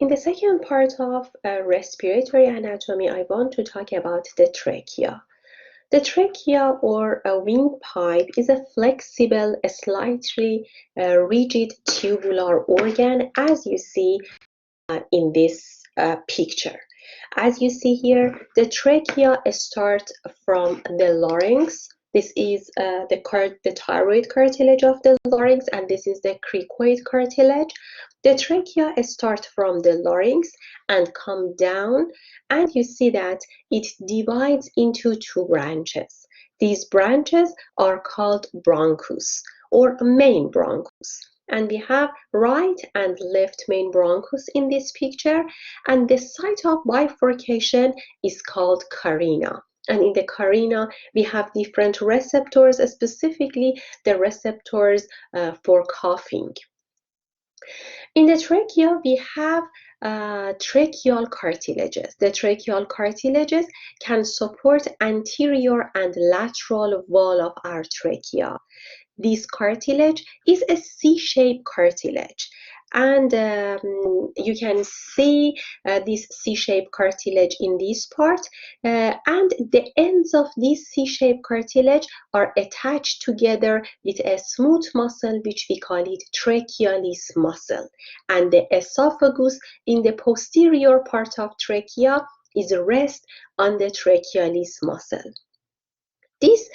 In the second part of respiratory anatomy, I want to talk about the trachea. The trachea or a windpipe is a flexible, slightly rigid tubular organ, as you see in this picture. As you see here, the trachea starts from the larynx. This is the thyroid cartilage of the larynx, and this is the cricoid cartilage. The trachea starts from the larynx and come down, and you see that it divides into two branches. These branches are called bronchus or main bronchus. And we have right and left main bronchus in this picture, and the site of bifurcation is called carina. And in the carina, we have different receptors, specifically the receptors for coughing. In the trachea, we have tracheal cartilages. The tracheal cartilages can support anterior and lateral wall of our trachea. This cartilage is a C-shaped cartilage, and you can see this C-shaped cartilage in this part, and the ends of this C-shaped cartilage are attached together with a smooth muscle which we call it trachealis muscle, and the esophagus in the posterior part of trachea is rest on the trachealis muscle. This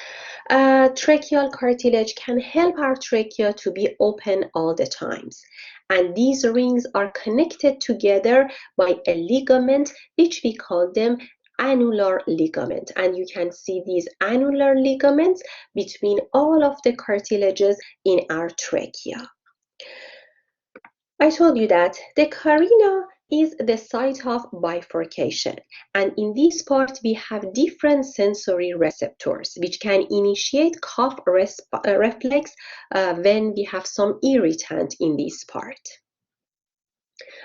tracheal cartilage can help our trachea to be open all the times. And these rings are connected together by a ligament, which we call them annular ligament. And you can see these annular ligaments between all of the cartilages in our trachea. I told you that the carina is the site of bifurcation, and in this part we have different sensory receptors which can initiate cough reflex when we have some irritant in this part.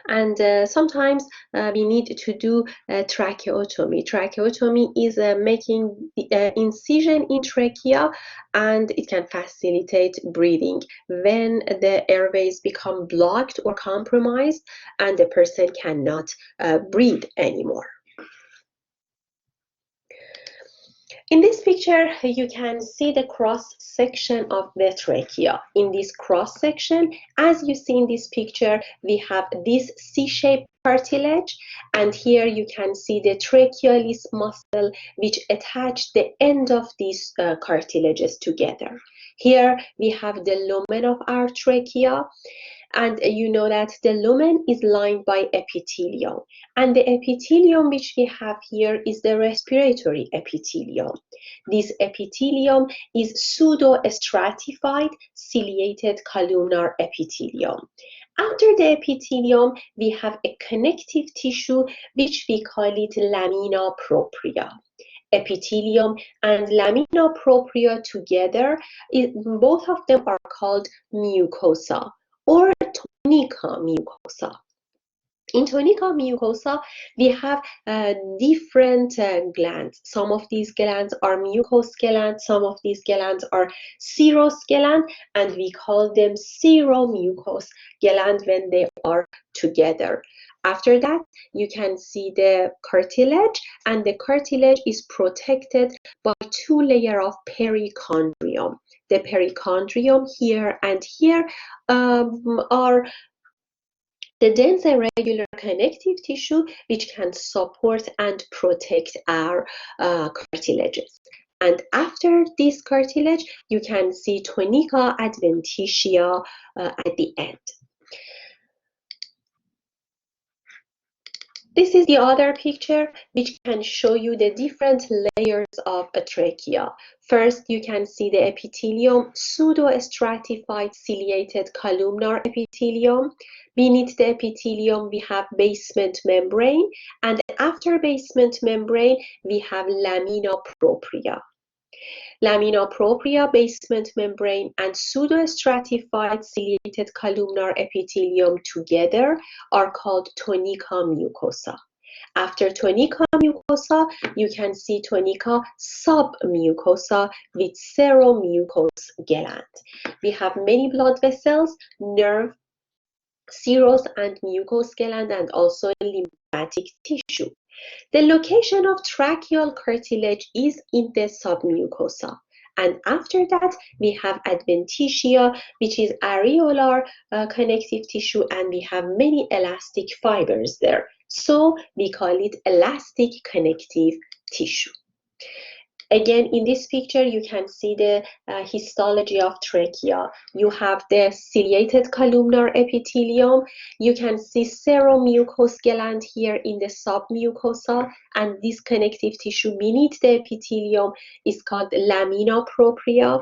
And sometimes we need to do tracheotomy. Tracheotomy is making the incision in trachea, and it can facilitate breathing when the airways become blocked or compromised and the person cannot breathe anymore. In this picture, you can see the cross section of the trachea. In this cross section, as you see in this picture, we have this C-shaped cartilage, and here you can see the trachealis muscle which attach the end of these cartilages together. Here we have the lumen of our trachea, and you know that the lumen is lined by epithelium, and the epithelium which we have here is the respiratory epithelium. This epithelium is pseudo-stratified ciliated columnar epithelium. After the epithelium, we have a connective tissue which we call it lamina propria. Epithelium and lamina propria together, both of them are called mucosa or tunica mucosa. In tunica mucosa, we have different glands. Some of these glands are mucous glands, some of these glands are serous glands, and we call them seromucous glands when they are together. After that, you can see the cartilage, and the cartilage is protected by two layers of perichondrium. The perichondrium here and here are the dense and regular connective tissue which can support and protect our cartilages. And after this cartilage, you can see tunica adventitia at the end. This is the other picture which can show you the different layers of a trachea. First, you can see the epithelium, pseudo-stratified ciliated columnar epithelium. Beneath the epithelium, we have basement membrane, and after basement membrane, we have lamina propria. Lamina propria, basement membrane, and pseudo-stratified ciliated columnar epithelium together are called tunica mucosa. After tunica mucosa, you can see tunica submucosa with seromucous gland. We have many blood vessels, nerve, serous and mucous gland, and also lymphatic tissue. The location of tracheal cartilage is in the submucosa. And after that, we have adventitia, which is areolar connective tissue, and we have many elastic fibers there. So we call it elastic connective tissue. Again, in this picture, you can see the histology of trachea. You have the ciliated columnar epithelium. You can see seromucous gland here in the submucosa, and this connective tissue beneath the epithelium is called lamina propria.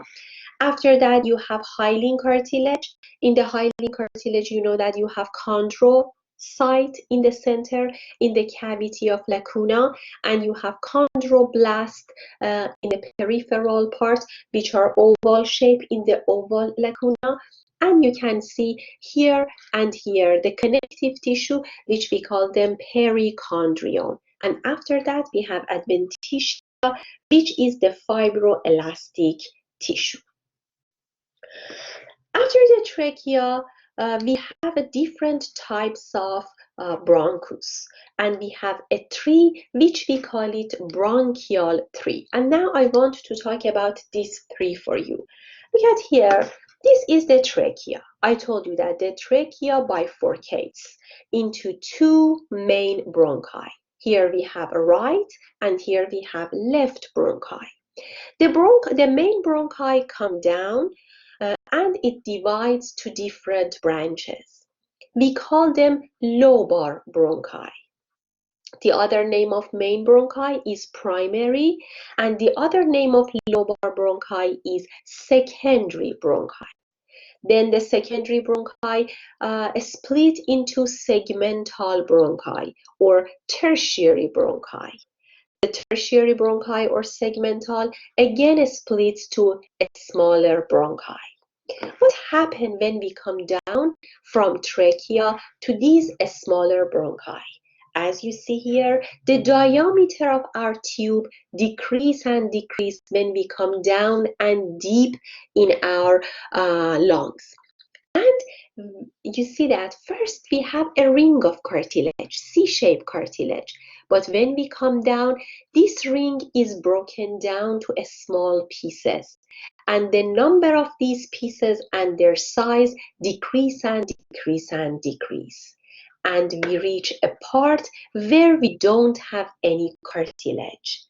After that, you have hyaline cartilage. In the hyaline cartilage, you know that you have chondrocyte in the center, in the cavity of lacuna, and you have chondroblast in the peripheral part, which are oval shape in the oval lacuna. And you can see here and here the connective tissue, which we call them perichondrium. And after that, we have adventitia, which is the fibroelastic tissue. After the trachea, we have a different types of bronchus, and we have a tree which we call it bronchial tree. And now I want to talk about this tree for you. Look at here. This is the trachea. I told you that the trachea bifurcates into two main bronchi. Here we have a right, and here we have left bronchi. The main bronchi come down and it divides to different branches. We call them lobar bronchi. The other name of main bronchi is primary, and the other name of lobar bronchi is secondary bronchi. Then the secondary bronchi split into segmental bronchi or tertiary bronchi. The tertiary bronchi or segmental again splits to a smaller bronchi. What happens when we come down from trachea to these smaller bronchi? As you see here, the diameter of our tube decrease and decrease when we come down and deep in our lungs. And you see that first we have a ring of cartilage, C-shaped cartilage. But when we come down, this ring is broken down to small pieces. And the number of these pieces and their size decrease and decrease and decrease. And we reach a part where we don't have any cartilage.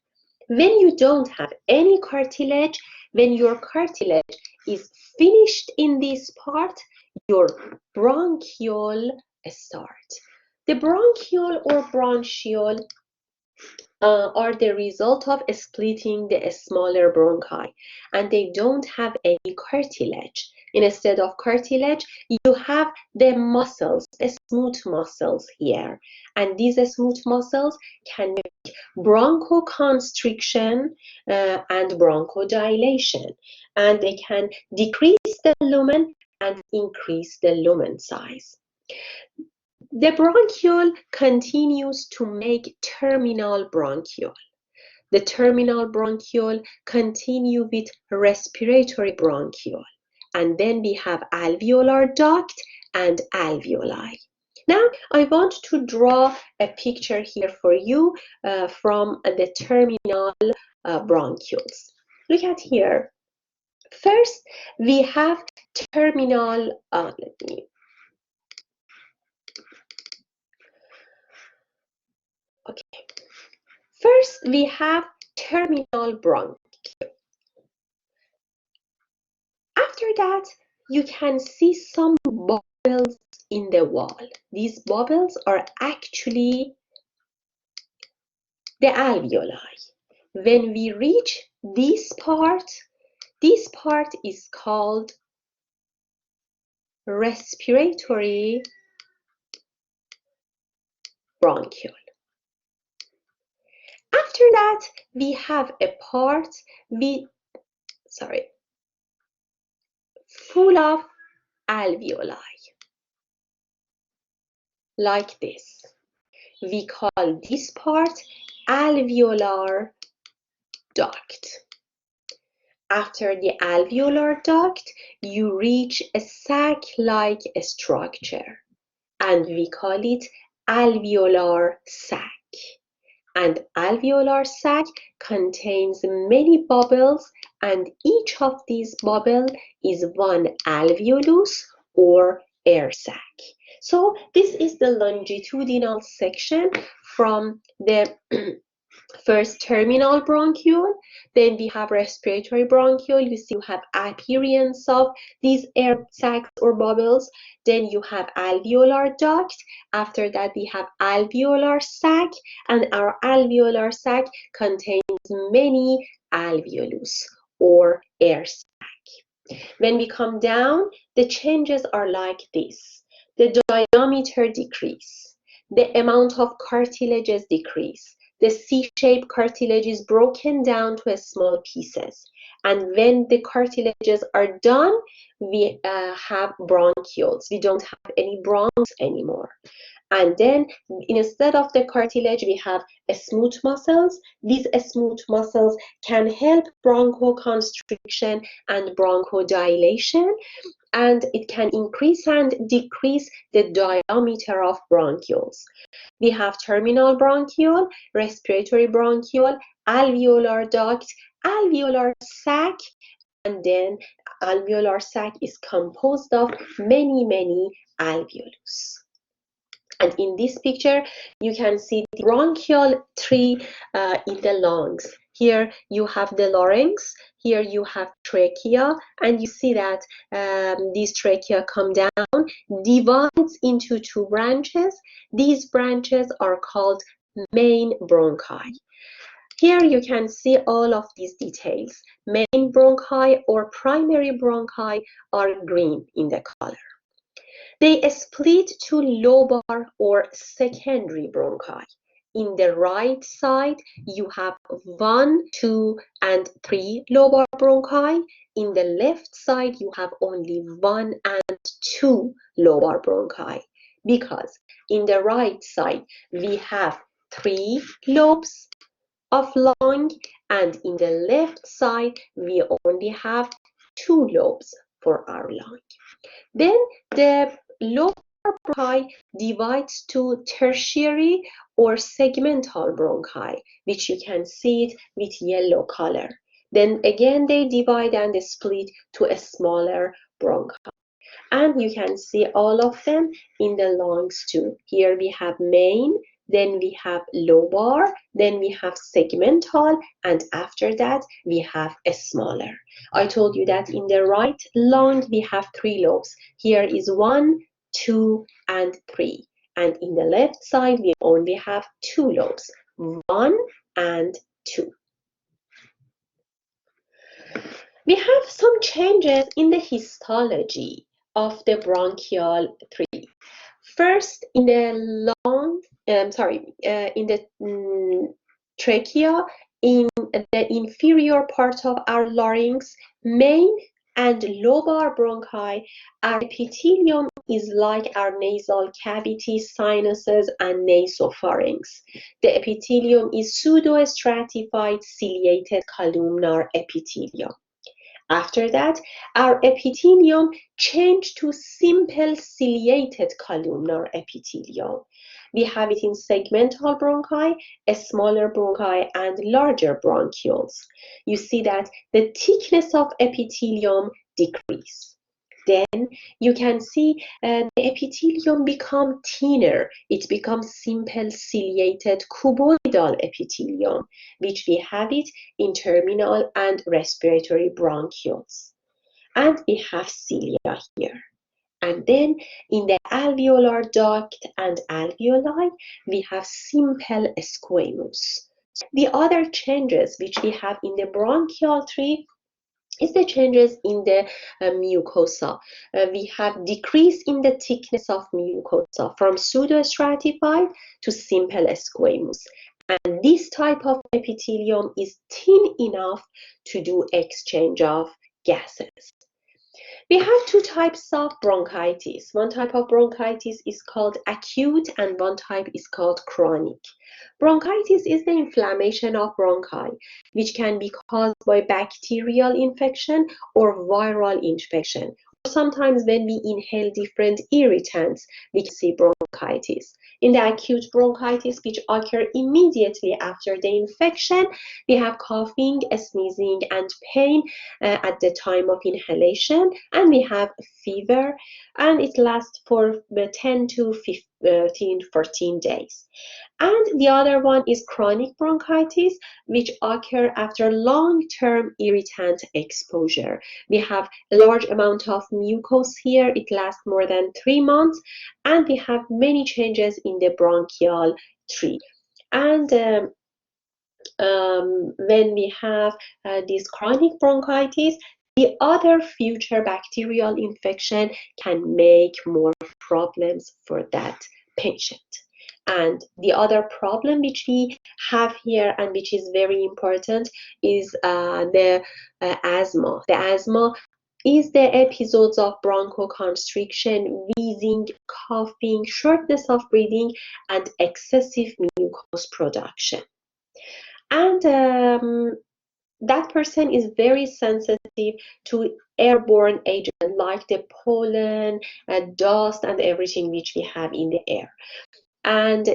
When you don't have any cartilage, when your cartilage is finished in this part, your bronchiole starts. The bronchiole or bronchiole are the result of splitting the smaller bronchi, and they don't have any cartilage. Instead of cartilage, you have the muscles, the smooth muscles here, and these smooth muscles can make bronchoconstriction and bronchodilation, and they can decrease the lumen and increase the lumen size. The bronchiole continues to make terminal bronchiole. The terminal bronchiole continue with respiratory bronchiole. And then we have alveolar duct and alveoli. Now, I want to draw a picture here for you from the terminal bronchioles. Look at here. First, we have terminal, First, we have terminal bronchiole. After that, you can see some bubbles in the wall. These bubbles are actually the alveoli. When we reach this part is called respiratory bronchiole. After that, we have a part full of alveoli, like this. We call this part alveolar duct. After the alveolar duct, you reach a sac-like structure. and we call it alveolar sac. And alveolar sac contains many bubbles, and each of these bubbles is one alveolus or air sac. So this is the longitudinal section from the first terminal bronchiole, then we have respiratory bronchiole. You see you have appearance of these air sacs or bubbles. Then you have alveolar duct. After that we have alveolar sac, and our alveolar sac contains many alveolus or air sac. When we come down, the changes are like this. The diameter decrease. The amount of cartilages decrease. The C-shaped cartilage is broken down to small pieces. And when the cartilages are done, we have bronchioles. We don't have any bronchs anymore. And then instead of the cartilage, we have smooth muscles. These smooth muscles can help bronchoconstriction and bronchodilation, and it can increase and decrease the diameter of bronchioles. We have terminal bronchiole, respiratory bronchiole, alveolar duct, alveolar sac, and then alveolar sac is composed of many alveolus. And in this picture, you can see the bronchial tree in the lungs. Here you have the larynx, here you have trachea, and you see that these trachea come down, divides into two branches. These branches are called main bronchi. Here you can see all of these details. Main bronchi or primary bronchi are green in the color. They split to lobar or secondary bronchi. In the right side, you have 1, 2, and 3 lobar bronchi. In the left side, you have only 1 and 2 lobar bronchi. Because in the right side, we have 3 lobes of lung, and in the left side, we only have 2 lobes for our lung. Then the lobar bronchi divides to tertiary or segmental bronchi, which you can see it with yellow color. Then again they divide and split to a smaller bronchi. And you can see all of them in the lungs too. Here we have main, then we have lobar, then we have segmental, and after that we have a smaller. I told you that in the right lung we have 3 lobes. Here is 1, 2, and 3. And in the left side we only have 2 lobes, 1 and 2. We have some changes in the histology of the bronchial tree. First, in the in the trachea, in the inferior part of our larynx, main and lobar bronchi, our epithelium is like our nasal cavity, sinuses, and nasopharynx. The epithelium is pseudostratified ciliated columnar epithelium. After that, our epithelium changed to simple ciliated columnar epithelium. We have it in segmental bronchi, a smaller bronchi, and larger bronchioles. You see that the thickness of epithelium decreases. Then you can see the epithelium become thinner. It becomes simple ciliated cuboidal epithelium, which we have it in terminal and respiratory bronchioles. And we have cilia here. And then in the alveolar duct and alveoli, we have simple squamous. The other changes which we have in the bronchial tree is the changes in the mucosa. We have decrease in the thickness of mucosa from pseudostratified to simple squamous. And this type of epithelium is thin enough to do exchange of gases. We have 2 types of bronchitis. One type of bronchitis is called acute and one type is called chronic. Bronchitis is the inflammation of bronchi, which can be caused by bacterial infection or viral infection, sometimes when we inhale different irritants, we can see bronchitis. In the acute bronchitis, which occur immediately after the infection, we have coughing, sneezing, and pain at the time of inhalation, and we have fever, and it lasts for 10 to 15, 14 days. And the other one is chronic bronchitis, which occur after long-term irritant exposure. We have a large amount of mucus here. It lasts more than 3 months, and we have many changes in the bronchial tree. And when we have this chronic bronchitis, the other future bacterial infection can make more problems for that patient. And the other problem which we have here and which is very important is the asthma. The asthma is the episodes of bronchoconstriction, wheezing, coughing, shortness of breathing, and excessive mucus production. And that person is very sensitive to airborne agents like the pollen, dust, and everything which we have in the air. And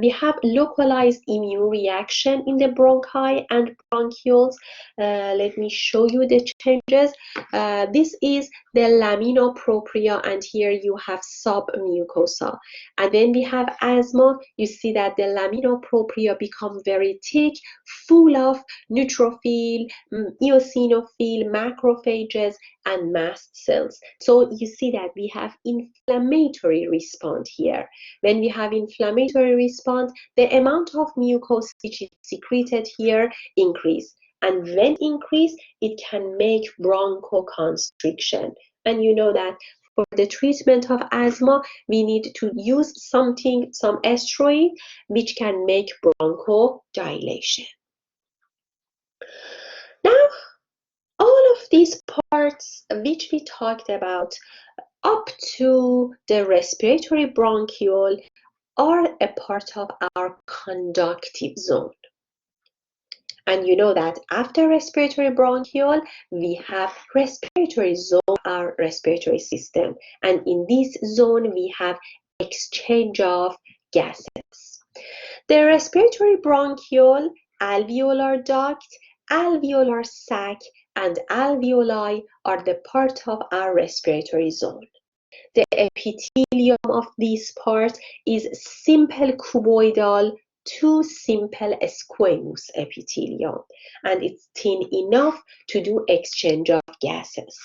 we have localized immune reaction in the bronchi and bronchioles. Let me show you the changes. This is the lamina propria, and here you have submucosa. And when we have asthma, you see that the lamina propria become very thick, full of neutrophil, eosinophil, macrophages, and mast cells. So you see that we have inflammatory response here. When we have inflammatory response, the amount of mucus which is secreted here increase. And when increase, it can make bronchoconstriction. And you know that for the treatment of asthma, we need to use some steroid which can make bronchodilation. Now, all of these parts which we talked about up to the respiratory bronchiole are a part of our conductive zone. And you know that after respiratory bronchiole, we have respiratory zone, our respiratory system. And in this zone, we have exchange of gases. The respiratory bronchiole, alveolar duct, alveolar sac, and alveoli are the part of our respiratory zone. The epithelium of this part is simple cuboidal to simple squamous epithelium, and it's thin enough to do exchange of gases.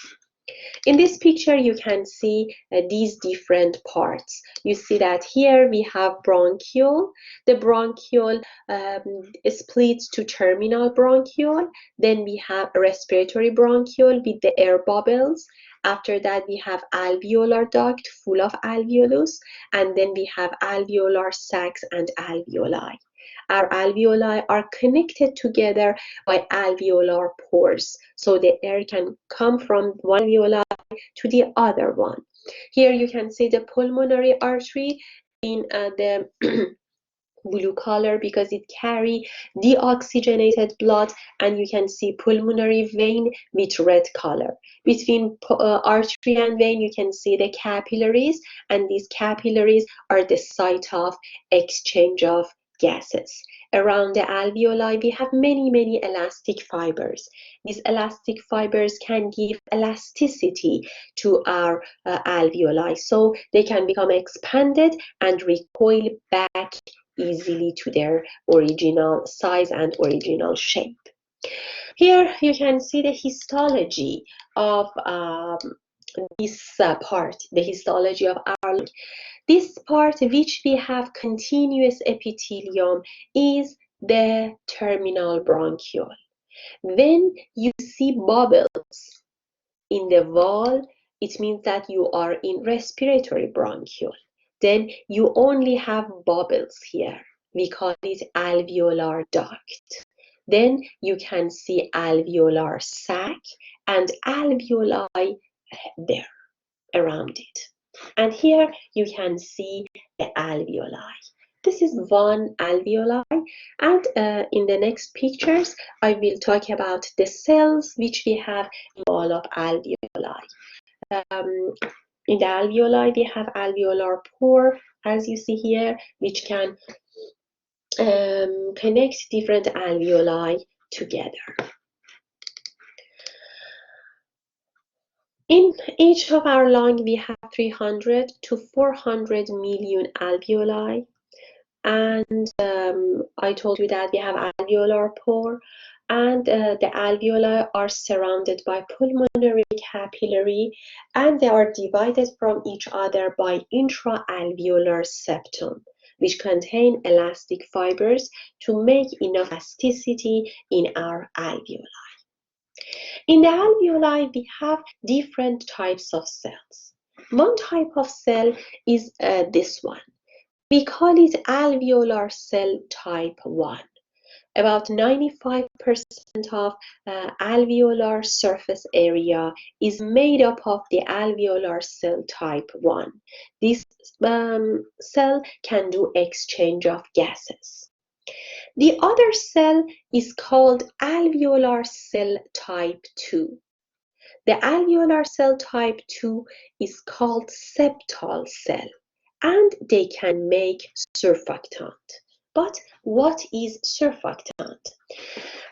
In this picture, you can see these different parts. You see that here we have bronchiole. The bronchiole splits to terminal bronchiole. Then we have respiratory bronchiole with the air bubbles. After that, we have alveolar duct full of alveolus. And then we have alveolar sacs and alveoli. Our alveoli are connected together by alveolar pores, so the air can come from one alveoli to the other one. Here you can see the pulmonary artery in the blue color because it carries deoxygenated blood, and you can see pulmonary vein with red color. Between artery and vein, you can see the capillaries, and these capillaries are the site of exchange of gases. Around the alveoli, we have many elastic fibers. These elastic fibers can give elasticity to our alveoli, so they can become expanded and recoil back easily to their original size and original shape. Here you can see the histology of this part, the histology of our lung. This part which we have continuous epithelium is the terminal bronchiole. When you see bubbles in the wall, it means that you are in respiratory bronchiole. Then you only have bubbles here. We call it alveolar duct. Then you can see alveolar sac and alveoli there around it. And here you can see the alveoli. This is one alveoli, and in the next pictures I will talk about the cells which we have in all of alveoli. in the alveoli, we have alveolar pore, as you see here, which can connect different alveoli together. In each of our lung, we have 300 to 400 million alveoli. And I told you that we have alveolar pore, and the alveoli are surrounded by pulmonary capillary, and they are divided from each other by intraalveolar septum, which contain elastic fibers to make enough elasticity in our alveoli. In the alveoli, we have different types of cells. One type of cell is this one. We call it alveolar cell type 1. About 95% of alveolar surface area is made up of the alveolar cell type 1. This cell can do exchange of gases. The other cell is called alveolar cell type 2. The alveolar cell type 2 is called septal cell, and they can make surfactant. But what is surfactant?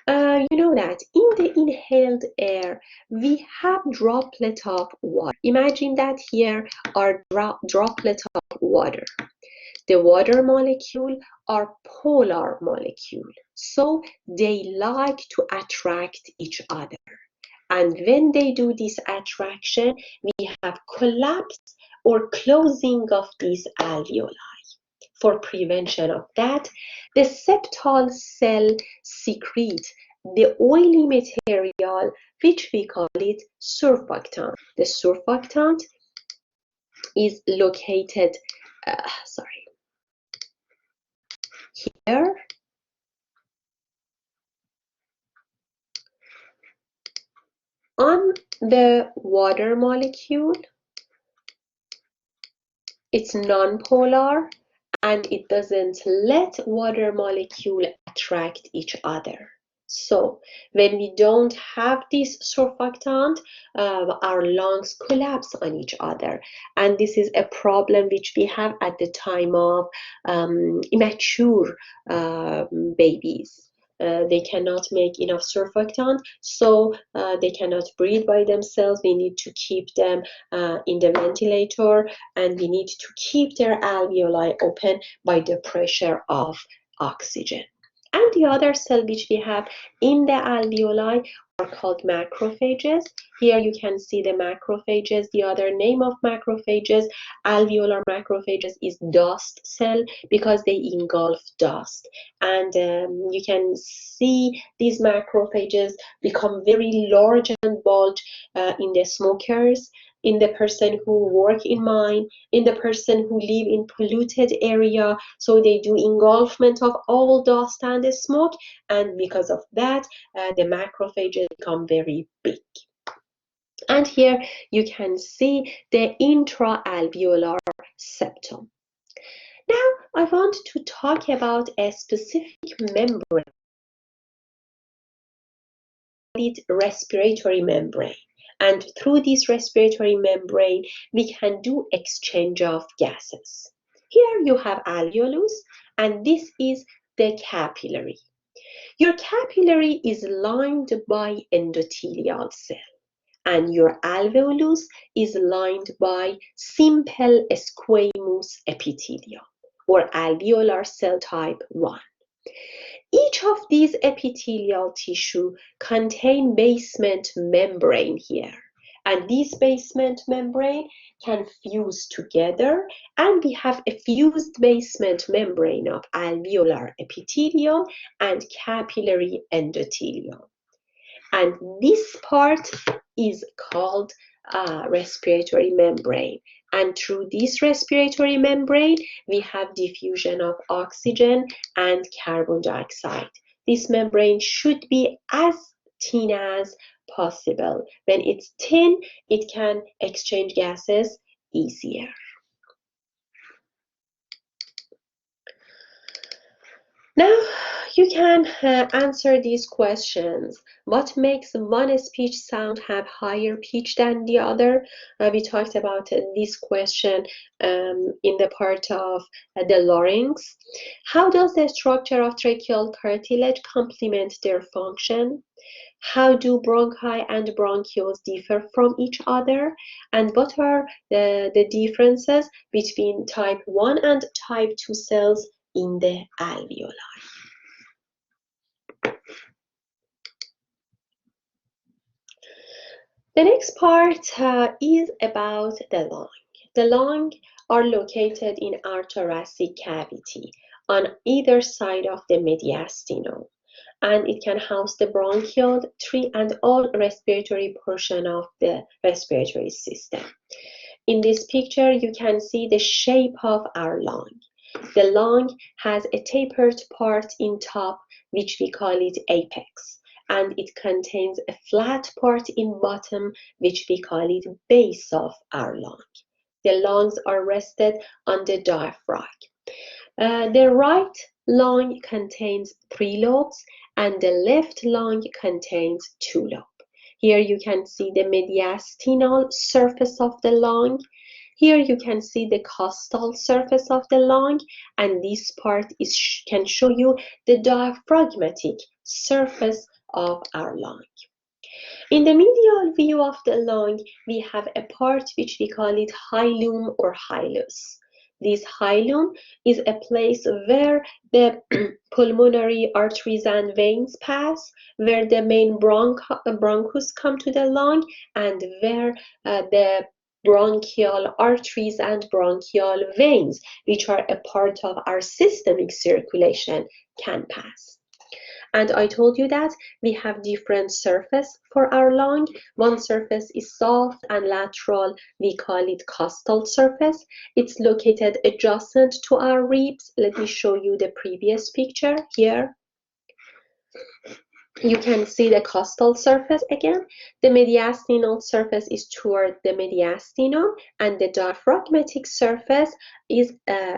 You know that in the inhaled air, we have droplet of water. Imagine that here are droplet of water. The water molecule are polar molecule, so they like to attract each other. And when they do this attraction, we have collapse or closing of these alveoli. For prevention of that, the septal cell secrete the oily material, which we call it surfactant. The surfactant is located, here. On the water molecule, it's nonpolar and it doesn't let water molecule attract each other. So when we don't have this surfactant, our lungs collapse on each other, and this is a problem which we have at the time of immature babies. They cannot make enough surfactant, so they cannot breathe by themselves. We need to keep them in the ventilator, and we need to keep their alveoli open by the pressure of oxygen. And the other cell which we have in the alveoli are called macrophages. Here you can see the macrophages. The other name of macrophages, alveolar macrophages, is dust cell because they engulf dust. And you can see these macrophages become very large and bulge in the smokers, in the person who work in mine, in the person who live in polluted area. So they do engulfment of all dust and the smoke, and because of that, the macrophages become very big. And here you can see the intraalveolar septum. Now I want to talk about a specific membrane, respiratory membrane. And through this respiratory membrane, we can do exchange of gases. Here you have alveolus, and this is the capillary. Your capillary is lined by endothelial cell, and your alveolus is lined by simple squamous epithelium, or alveolar cell type 1. Each of these epithelial tissue contain basement membrane here, and this basement membrane can fuse together, and we have a fused basement membrane of alveolar epithelium and capillary endothelium. And this part is called respiratory membrane. And through this respiratory membrane, we have diffusion of oxygen and carbon dioxide. This membrane should be as thin as possible. When it's thin, it can exchange gases easier. Now you can answer these questions. What makes one speech sound have higher pitch than the other? We talked about this question in the part of the larynx. How does the structure of tracheal cartilage complement their function? How do bronchi and bronchioles differ from each other? And what are the differences between type 1 and type 2 cells in the alveoli? The next part is about the lung. The lung are located in our thoracic cavity on either side of the mediastinum, and it can house the bronchial tree and all respiratory portion of the respiratory system. In this picture, you can see the shape of our lung. The lung has a tapered part in top, which we call it apex, and it contains a flat part in bottom, which we call it base of our lung. The lungs are rested on the diaphragm. The right lung contains 3 lobes, and the left lung contains 2 lobes. Here you can see the mediastinal surface of the lung. Here you can see the costal surface of the lung, and this part can show you the diaphragmatic surface of our lung. In the medial view of the lung, we have a part which we call it hilum or hilus. This hilum is a place where the pulmonary arteries and veins pass, where the main bronchus come to the lung, and where the bronchial arteries and bronchial veins, which are a part of our systemic circulation, can pass. And I told you that we have different surface for our lung. One surface is soft and lateral. We call it costal surface. It's located adjacent to our ribs. Let me show you the previous picture here. You can see the costal surface again. The mediastinal surface is toward the mediastinum, and the diaphragmatic surface is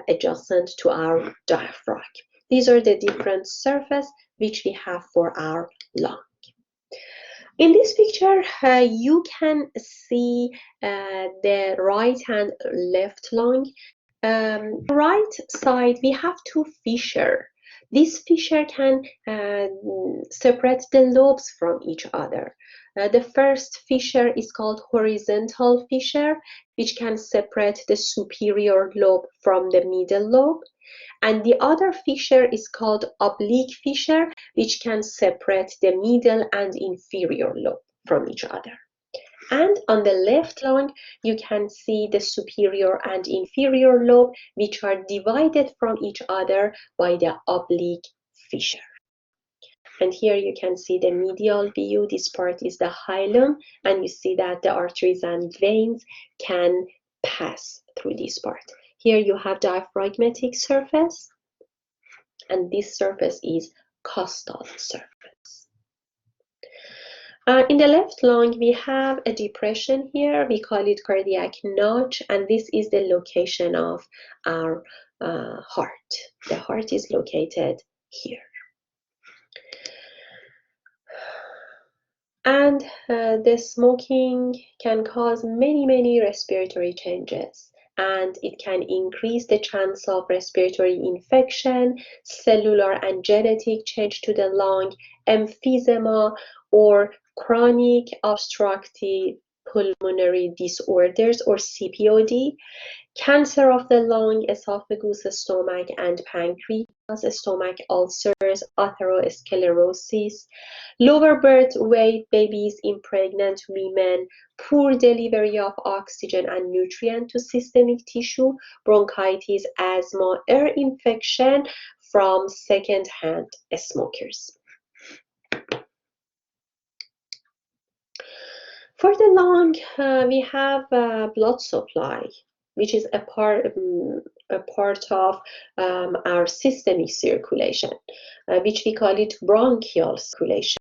adjacent to our diaphragm. These are the different surfaces which we have for our lung. In this picture, you can see the right and left lung. Right side, we have 2 fissures. This fissure can separate the lobes from each other. The first fissure is called horizontal fissure, which can separate the superior lobe from the middle lobe. And the other fissure is called oblique fissure, which can separate the middle and inferior lobe from each other. And on the left lung, you can see the superior and inferior lobe, which are divided from each other by the oblique fissure. And here you can see the medial view. This part is the hilum, and you see that the arteries and veins can pass through this part. Here you have diaphragmatic surface, and this surface is costal surface. In the left lung, we have a depression here. We call it cardiac notch, and this is the location of our heart. The heart is located here. And the smoking can cause many respiratory changes, and it can increase the chance of respiratory infection, cellular and genetic change to the lung, emphysema, or chronic obstructive pulmonary disorders or CPOD, cancer of the lung, esophagus, stomach, and pancreas, stomach ulcers, atherosclerosis, lower birth weight babies in pregnant women, poor delivery of oxygen and nutrient to systemic tissue, bronchitis, asthma, air infection from second-hand smokers. For the lung, we have blood supply, which is a part a part of our systemic circulation, which we call it bronchial circulation.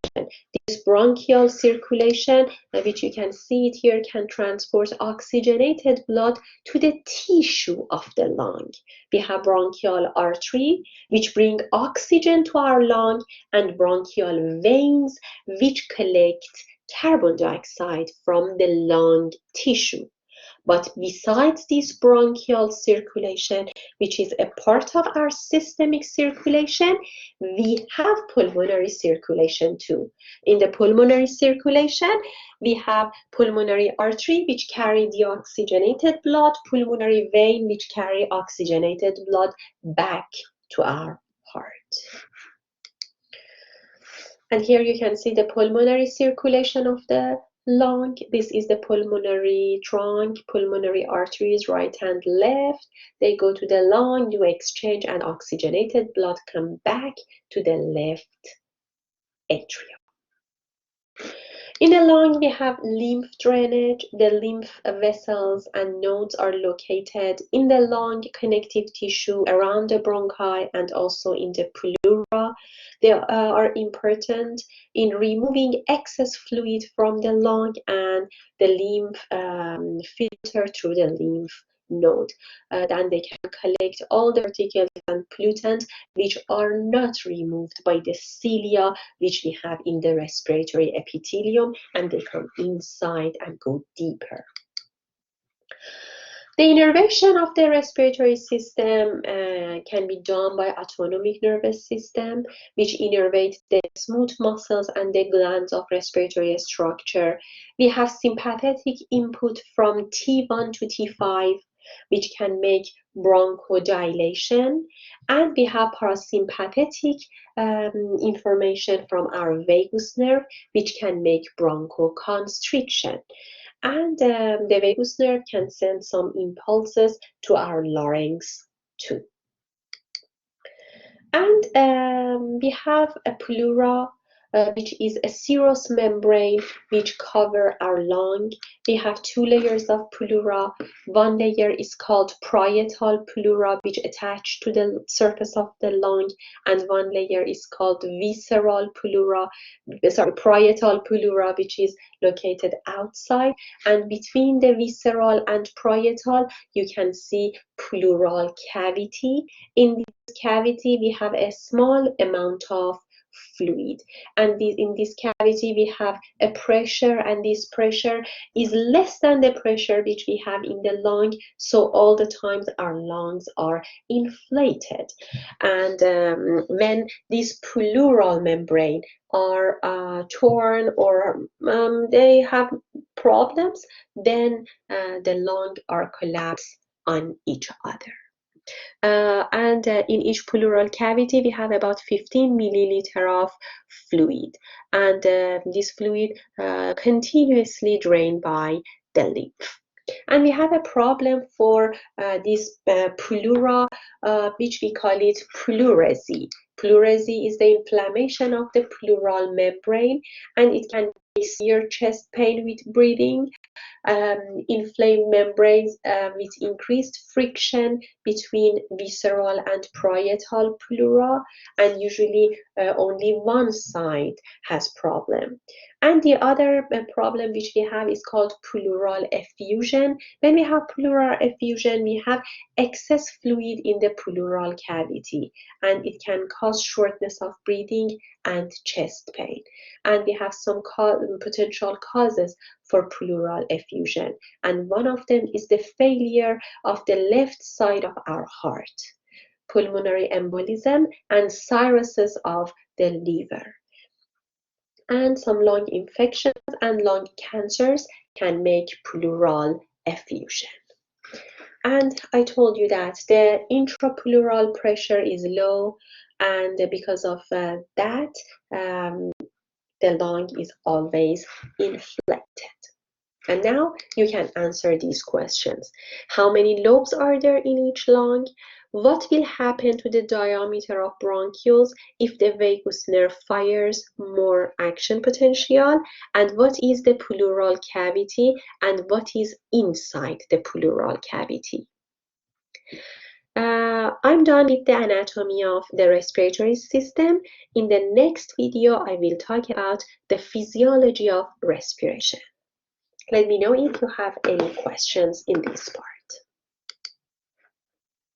This bronchial circulation, which you can see it here, can transport oxygenated blood to the tissue of the lung. We have bronchial artery, which bring oxygen to our lung, and bronchial veins, which collect carbon dioxide from the lung tissue. But besides this bronchial circulation, which is a part of our systemic circulation, we have pulmonary circulation too. In the pulmonary circulation, we have pulmonary artery, which carry deoxygenated blood, pulmonary vein, which carry oxygenated blood back to our heart. And here you can see the pulmonary circulation of the lung. This is the pulmonary trunk, pulmonary arteries, right and left. They go to the lung, do exchange, and oxygenated blood come back to the left atrium. In the lung, we have lymph drainage. The lymph vessels and nodes are located in the lung connective tissue around the bronchi and also in the pleura. They are important in removing excess fluid from the lung, and the lymph filter through the lymph node. Then they can collect all the particles and pollutants which are not removed by the cilia which we have in the respiratory epithelium, and they come inside and go deeper. The innervation of the respiratory system can be done by autonomic nervous system, which innervates the smooth muscles and the glands of respiratory structure. We have sympathetic input from T1 to T5, which can make bronchodilation, and we have parasympathetic information from our vagus nerve, which can make bronchoconstriction. And the vagus nerve can send some impulses to our larynx too. And we have a pleura, which is a serous membrane which cover our lung. We have two layers of pleura. One layer is called parietal pleura, which attach to the surface of the lung, and one layer is called visceral pleura, parietal pleura, which is located outside. And between the visceral and parietal, you can see pleural cavity. In this cavity, we have a small amount of fluid, and in this cavity we have a pressure, and this pressure is less than the pressure which we have in the lung, so all the times our lungs are inflated. And when this pleural membrane are torn or they have problems, then the lungs are collapsed on each other. And in each pleural cavity we have about 15 milliliter of fluid, and this fluid continuously drained by the lymph. And we have a problem for this pleura, which we call it pleurisy. Pleurisy is the inflammation of the pleural membrane, and it can be severe chest pain with breathing, inflamed membranes with increased friction between visceral and parietal pleura, and usually only one side has problem. And the other problem which we have is called pleural effusion. When we have pleural effusion, we have excess fluid in the pleural cavity, and it can cause shortness of breathing and chest pain. And we have some potential causes for pleural effusion, and one of them is the failure of the left side of our heart, pulmonary embolism, and cirrhosis of the liver. And some lung infections and lung cancers can make pleural effusion. And I told you that the intrapleural pressure is low, and because of that, the lung is always inflated. And now you can answer these questions. How many lobes are there in each lung? What will happen to the diameter of bronchioles if the vagus nerve fires more action potential? And what is the pleural cavity? And what is inside the pleural cavity? I'm done with the anatomy of the respiratory system. In the next video, I will talk about the physiology of respiration. Let me know if you have any questions in this part.